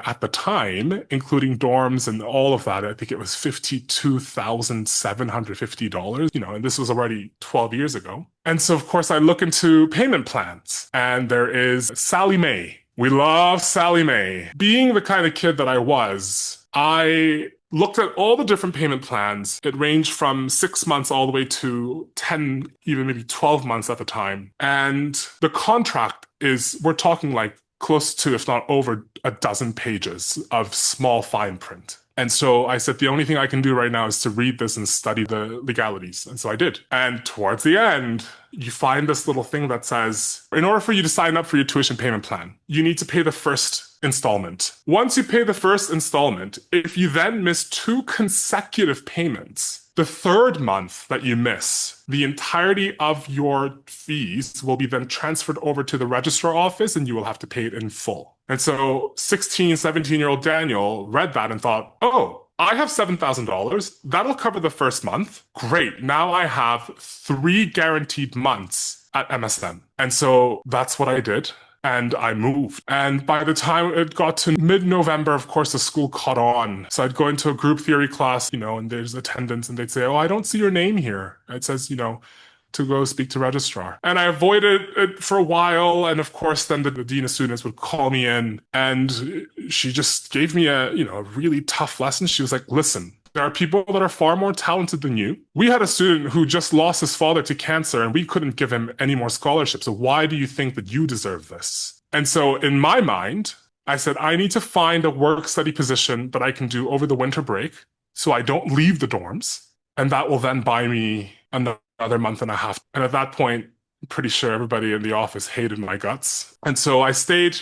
At the time, including dorms and all of that, I think it was $52,750, and this was already 12 years ago. And so, of course, I look into payment plans, and there is Sally Mae. We love Sally Mae. Being the kind of kid that I was, I looked at all the different payment plans. It ranged from 6 months all the way to 10, even maybe 12 months at the time. And the contract we're talking like close to, if not over a dozen pages of small fine print. And so I said, the only thing I can do right now is to read this and study the legalities. And so I did. And towards the end, you find this little thing that says, in order for you to sign up for your tuition payment plan, you need to pay the first installment. Once you pay the first installment, if you then miss 2 consecutive payments, the third month that you miss, the entirety of your fees will be then transferred over to the registrar office and you will have to pay it in full. And so 16, 17-year-old Daniel read that and thought, oh, I have $7,000. That'll cover the first month. Great. Now I have 3 guaranteed months at MSM. And so that's what I did. And I moved. And by the time it got to mid-November, of course, the school caught on. So I'd go into a group theory class, and there's attendance, and they'd say, oh, I don't see your name here. It says, to go speak to registrar. And I avoided it for a while. And of course, then the dean of students would call me in, and she just gave me a really tough lesson. She was like, listen, there are people that are far more talented than you. We had a student who just lost his father to cancer and we couldn't give him any more scholarships. So why do you think that you deserve this? And so in my mind, I said, I need to find a work study position that I can do over the winter break so I don't leave the dorms. And that will then buy me another month and a half. And at that point, I'm pretty sure everybody in the office hated my guts. And so I stayed